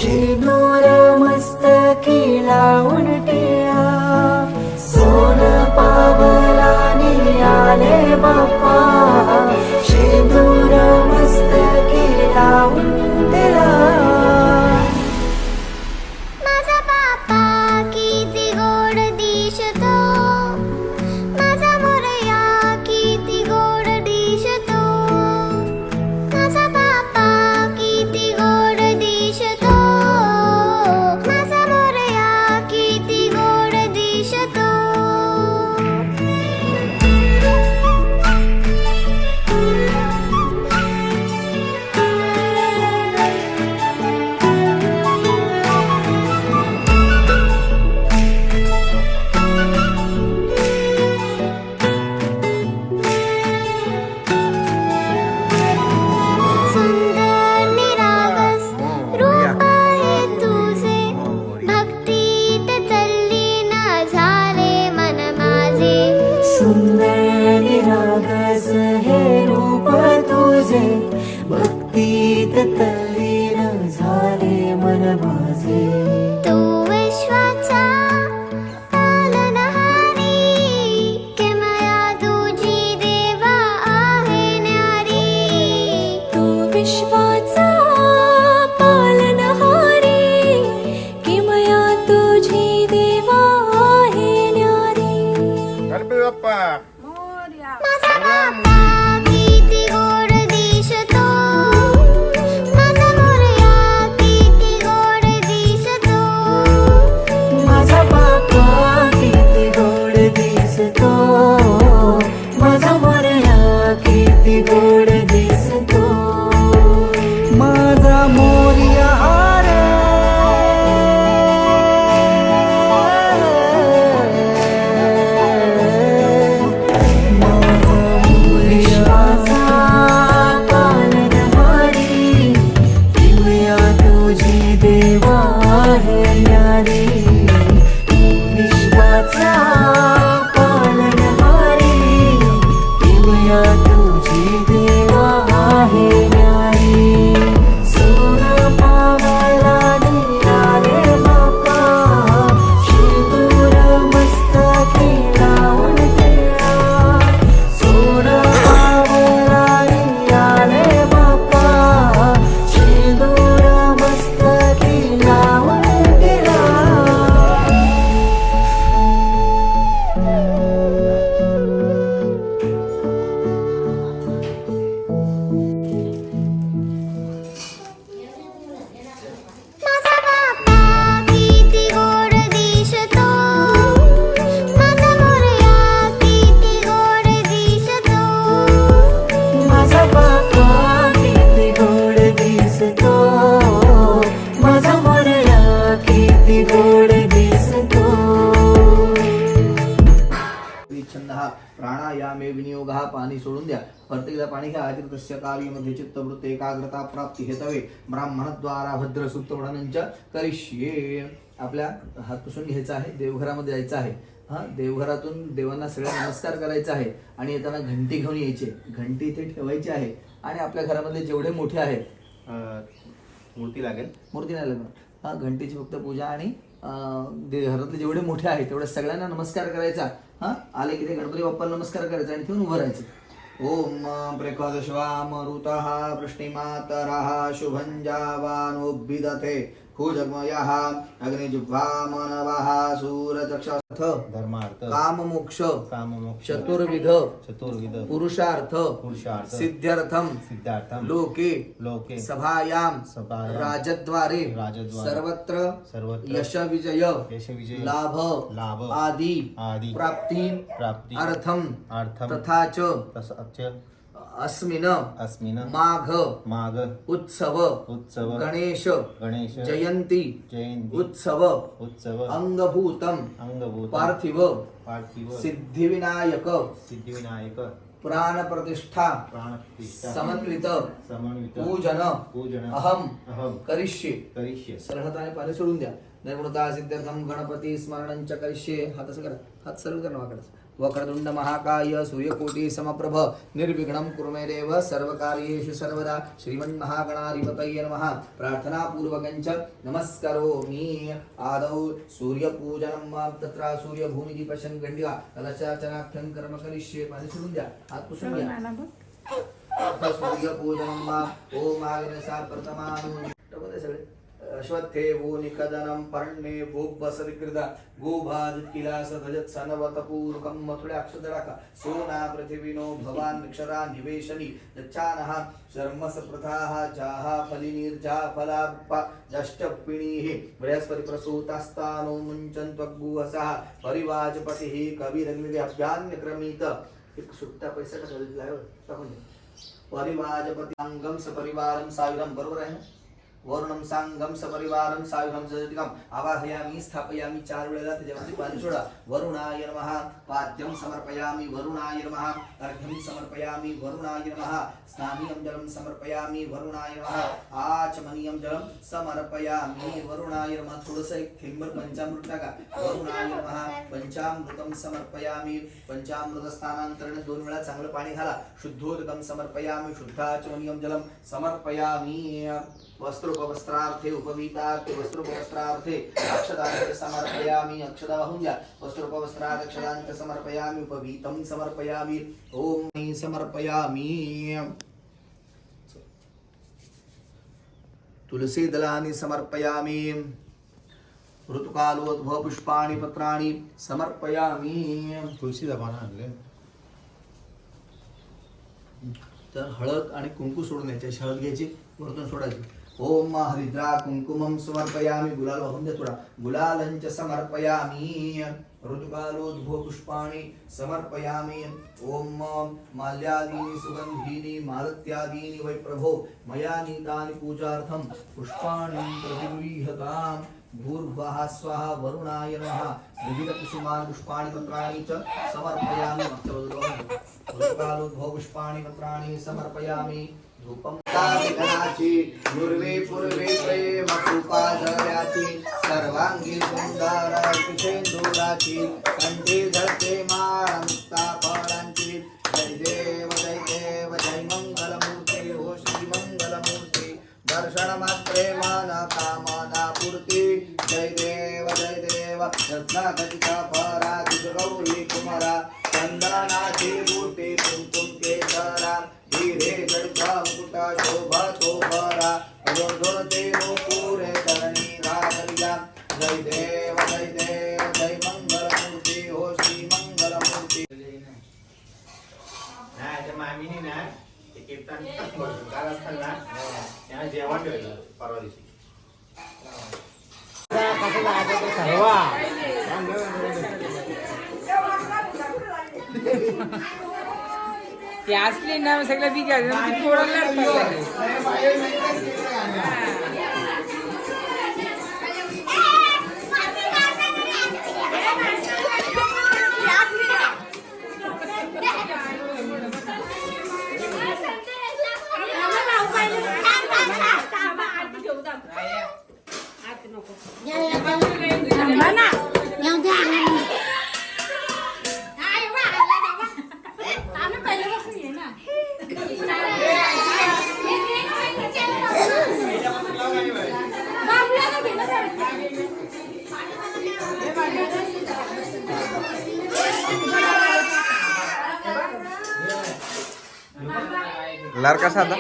शेंदूर मस्तकी लावून टिळा, सोन पावलाने आले बाप्पा. शेंदूर मस्तकी लावून टिळा. माझा बाप्पा किती गोड दिसतो, माझा मोरया किती गोड दिसतो. माझा बाप्पा किती गोड दिसतो, माझा मोरया किती गोड दिसतो. सुंदर निरागस रूप आहे तुझे, भक्तीत तल्लीन झाले मन माझे. सुंदर निरागस हे रूप तुझे, भक्तीत तल्लीन झाले मन माझे. तू विश्वाचा पालनहारी, किमया तुझी देवा आहे न्यारी. तू विश्वाचा पालनहारी, किमया तुझी देवा आहे न्यारी. गणपती बाप्पा माझा बाप्पा किती गोड दिसतो, माझा मोरया किती गोड दिसतो. माझा बाप्पा किती गोड दिसतो, माझा मोरया किती गोड दिसतो. माझा मोरया रे, माझा मोरयाचा पालनहारी, किमया तुझी देवा आहे न्यारी. विश्वाचा पालनहारी, किमया तुझी देवा आहे न्यारी. सोन पावलाने आले बाप्पा, शेंदूर मस्तकी लावून टिळा. सोन पावलाने आले बाप्पा, शेंदूर मस्तकी लावून टिळा. माझा बाप्पा किती गोड दिसतो, माझा मोरया किती गोड दिसतो. माझा बाप्पा किती गोड दिसतो, माझा मोरया किती गोड दिसतो. छंद हा प्राणायामे विनियोग हा पाणी सोडून द्या. प्रत्येकदा पाणी घ्या. आचरितस्य कार्यामध्ये चित्तवृत्त एकाग्रता प्राप्ती हेतवे ब्राह्मणद्वारा भद्र सुप्त म्हणून करिष्ये. आपल्या हात पुसून घ्यायचा आहे. देवघरामध्ये जायचं आहे. देवघरातून देवांना सगळ्या नमस्कार करायचा आहे आणि येताना घंटी घेऊन यायची. घंटी इथे ठेवायची आहे आणि आपल्या घरामधले जेवढे मोठे आहेत, मूर्ती लागेल, मूर्ती नाही लागणार, घंटीची फक्त पूजा आणि घरातले जेवढे मोठे आहेत तेवढ्या सगळ्यांना नमस्कार करायचा. आले की ते गणपती बाप्पाला नमस्कार करायचा आणि ठेवून उभं राहायचं. ओम प्रकदश्वामरुतः वृष्णिमातरः शुभं जावानोभिदते भुजगमयः अग्निजिह्वामनवः सूरचक्षुः धर्मार्थ काममोक्ष काममोक्ष चतुर्विध पुरुषार्थ सिद्ध्यर्थम लोके सभायां राजद्वारे सर्वत्र यश विजय लाभ आदि प्राप्ति अर्थम तथा च अस्मिन माघ उत्सव गणेश जयंती उत्सव अंगभूतम पार्थिव सिद्धिविनायक प्राण प्रतिष्ठा समन्वित पूजन अहम करिष्ये. सरळ हाताने पाणी सोडून द्या. निर्गुणता सिद्ध्यर्थम गणपती स्मरणंच करिष्ये. हात असं करा, हात सरळ करा वाकडा. वक्रतुंड महाकाय सूर्यकोटि समप्रभ निर्विघ्नं कुरु मे देव सर्वकार्येषु सर्वदा श्रीमन्महागणाधिपतये नमः प्रार्थनापूर्वकञ्च नमस्करोमि आदौ सूर्यपूजनं तत्र सूर्यभूमिदीपशं गण्डिका कलशार्चनाख्यं कर्म करिष्ये पाणी सोडून द्या हात पुसून घ्या सूर्यपूजनं ओम आग्नेसा प्रथमानु सगळे अश्वत्थे वो निकदनं पर्णे भोग बसरिकृदा गोभाज किलास धजत सनवतपूर्वकं मथुळे अक्षदडाका सोना पृथिवीनो भवान अक्षरा निवेशनी दच्चानः शर्मस प्रथाः जाहा फलिनीर्जा फलाप्पा जष्टपिणीः बृहस्पति प्रसूतास्तानो मुञ्चन्त्वग्गुहसः परिवाजपतिः कविरग्निव्याभ्यान्यक्रमीत एक सुट्टा पैसा टाकलेला आहे टाकून द्या परिवाजपति सपरिवारं सायुधं बरोबर आहे ना वरुणं सांगम सपरिवारं सायुधं सजतिकं आवाहयामि स्थापयामि 4 वेळेला त्याच्यामध्ये पाणी सोडा वरुणाय नमः पाद्यं समर्पयामि वरुणाय नमः अर्घ्यं समर्पयामि वरुणाय नमः स्नानीयं जलं समर्पयामि वरुणाय नमः आचमनीयं जलं समर्पयामि वरुणाय नमः थोडंसं एक थेंबर पंचामृत टाका वरुणाय नमः पंचामृतं समर्पयामि पंचामृत स्थानांतरण 2 वेळा चांगलं पाणी घाला शुद्धोदकं समर्पयामि शुद्धाचमनीयं जलं समर्पयामि वस्त्रोपवस्त्रार्थे उपवीतार्थे वस्त्रोपवस्त्रार्थे अक्षदांच समर्पयामि अक्षदा वाहून द्या वस्त्रोपवस्त्रार्थे अक्षदांच समर्पयामि उपवीतं समर्पयामि ओम समर्पयामि तुलसी दलानि समर्पयामि ऋतुकालोद्भव पुष्पाणि पत्राणि समर्पयामि तुळशीचा पानं आणले तर हळद आणि कुंकू सोडून द्यायचे हळद घ्यायची वरतून सोडायची ओम हरिद्रा कुंकुमं समर्पयामि गुलाल वाहून द्या थोडा गुलालंच समर्पयामि ऋतुकालोद्भव पुष्पाणि समर्पयामि ओम माल्यादीनि सुगंधीनि मालत्यादीनि वै प्रभो मया नीतानि पूजार्थं पुष्पाणि प्रतिगृह्यताम् भूर्भुवः स्वाहा वरुणाय नमः विविधकुसुमानि पुष्पाणि पत्राणि च समर्पयामि ऋतुकालोद्भव पुष्पाणि पत्राणि समर्पयामि धूपं गणाची पूर्वे पूर्वे प्रेम कृपा जळ्याची सर्वांगी सुंदर पिशेंदुराची कंठी जळते माळ मुक्ता फळांची जय देव जय मंगलमूर्ती हो श्री मंगलमूर्ती दर्शन मात्रे मन कामना पूर्ती जय देव रत्नाखचिता फरा गौरी कुमारा चंदनाची मूर्ती कुंकुम केसरा हिरे जडका मुकुटा शोभा तो भरा दोनते पुरे करणी रागरिया जय देव जय मंगलमूर्ती हो श्री मंगलमूर्ती नाही त्या मामीने ना ते कीर्तन काल असताना त्यांना जेवण ठेवलं परवा दिवशी कसं जायचं ते ठरवा ते असले ना सगळं ती काय ती पोराला लाडका साधा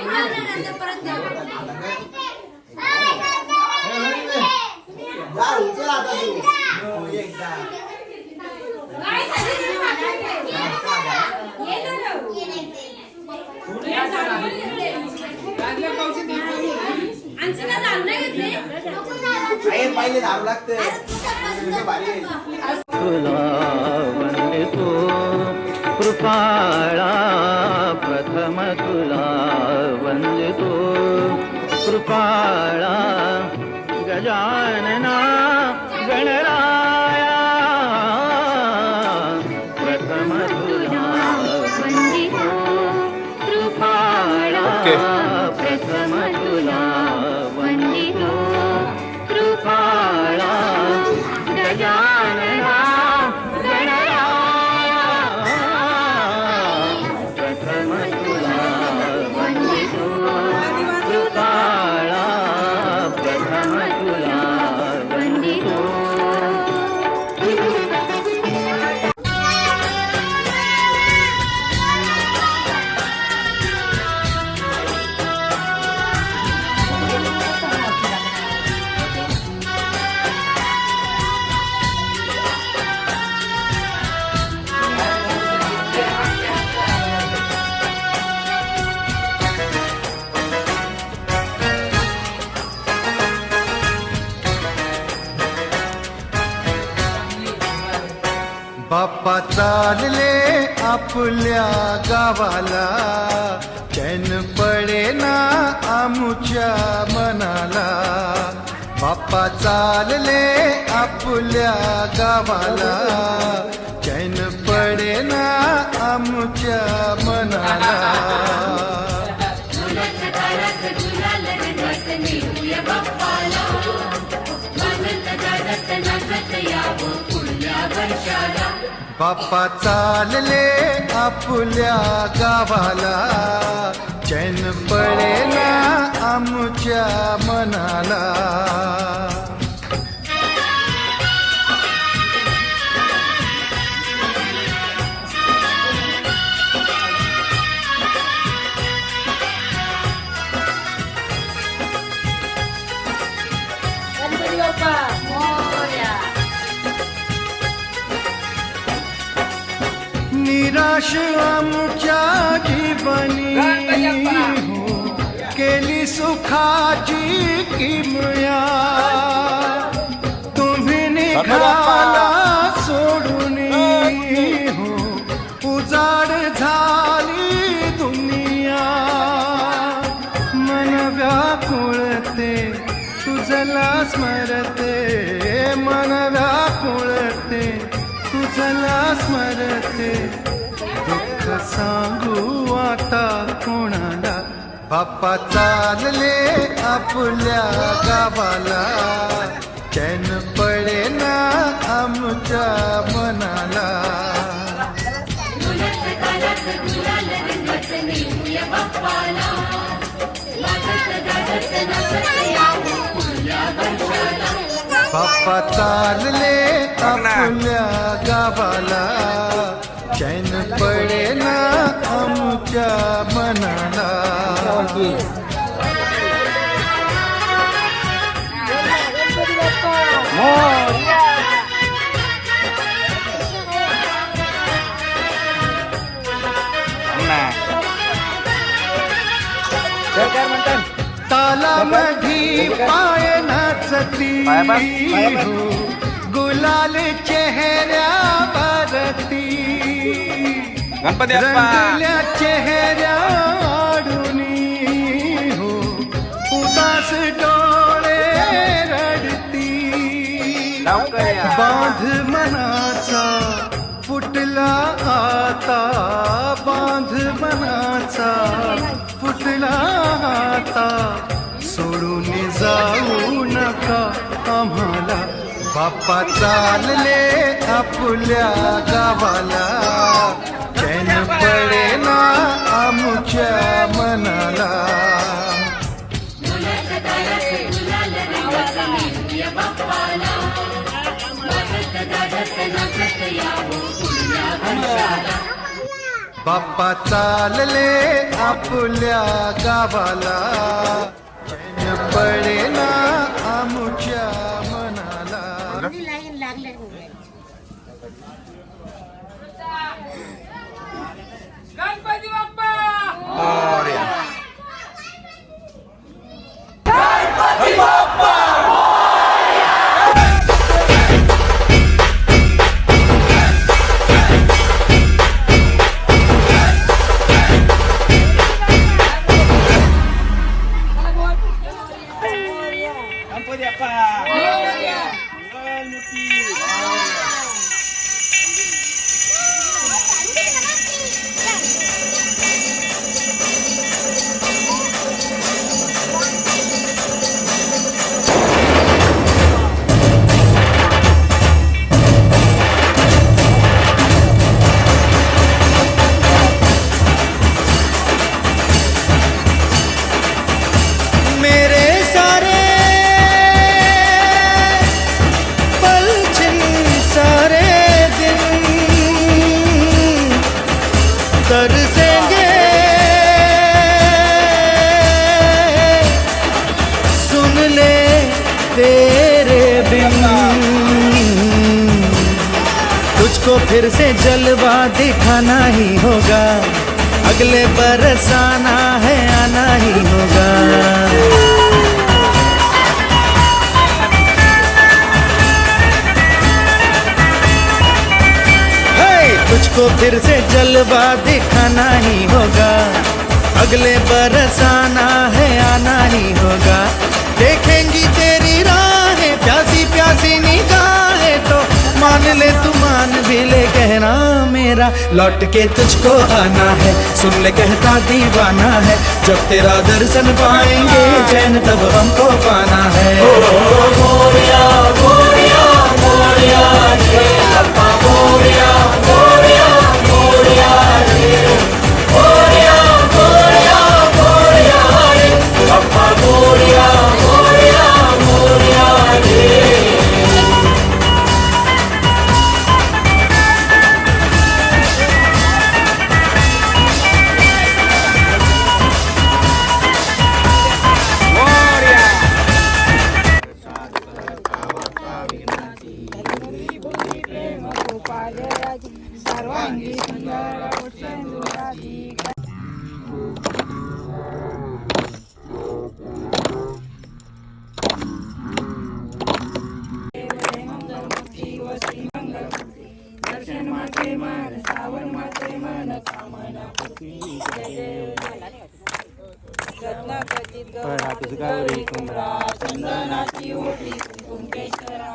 पहिले धाव लागते तुला वंदितो कृपाळा प्रथम तुला वंदितो कृपाळा गजानना गणराया प्रथम तुला वंदितो कृपाळा प्रथम तुला वंदितो कृपाळा गजानना गणराया चालले आपल्या गावाला, चैन पडेना आमुच्या मनाला. बाप्पा चालले आपल्या गावाला, चैन पडेना आमुच्या मनाला. बाप्पा चालले आपल्या गावाला, चैन पडेना आमुच्या मनाला. गणपती बाप्पा मोरया. निराश आमच्या जीवनी हो, केली सुखाची किमया. तुम्ही निघाला सोडून हो, उजाड झाली दुनिया. मन व्याकुळते तुझला स्मरते, मन व्याकुळते तुझला स्मरते. दुःख सांगू आता कोणाला. बाप्पा चालले आपल्या गावाला, चैन पडेना आमच्या मनाला. बाप्पा चालले आपल्या गावाला, चैन पडेना आमच्या मनाला. गणपती बाप्पा मोरया. तालामधी पाय नाचती हो, गुलाल चेहऱ्यावरती. गणपती रंगल्या चेहऱ्याडूनी हो, उदास डोळे रडती. बांध मनाचा फुटला आता, बांध मनाचा फुटला आता. सोडून जाऊ नका आम्हाला. बाप्पा चालले आपल्या गावाला, चैन पडेना आमुच्या मनाला. बाप्पा चालले आपल्या गावाला, चैन पडेना आमुच्या मनाला. गणपती बाप्पा मोरया. तुझको फिर से जलवा दिखाना ही होगा, अगले बरस आना है आना ही होगा। तुझको फिर से जलवा दिखाना ही होगा, अगले बरस आना है आना ही होगा। देखेंगी तेरी राहें प्यासी प्यासी निगाहें तो मान ले तू मान भी ले कहना मेरा, लौट के तुझको आना है, सुन ले कहता दीवाना है, जब तेरा दर्शन पाएंगे चैन तब हमको पाना है। मोरिया मोरिया मोरिया रे अप्पा मोरिया मोरिया मोरिया रे, मोरिया मोरिया मोरिया रे अप्पा मोरिया मोरिया मोरिया रे। सर्वांगी सुंदर सेंदुराची दर्शन माते मन सावन माते मन कामना गौरी कुमरा चंदनाची ओटी कुंकेश्वरा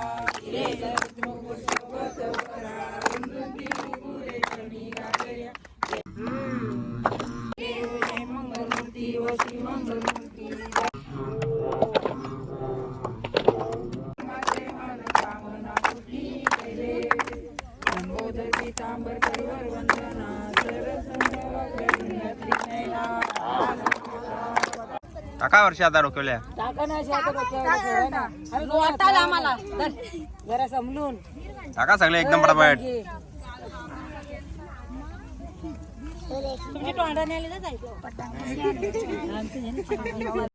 मंगलमूर्ती वशी मंगलमूर्ती माते मन कामना कुठी केले संबोधर पीतांबर परिवर वंदना काका वर्षी आता रोखवल्या आम्हाला जरा समलून काका सगळे एकदम पटापट तुमची तोंडाने आली ना जायचं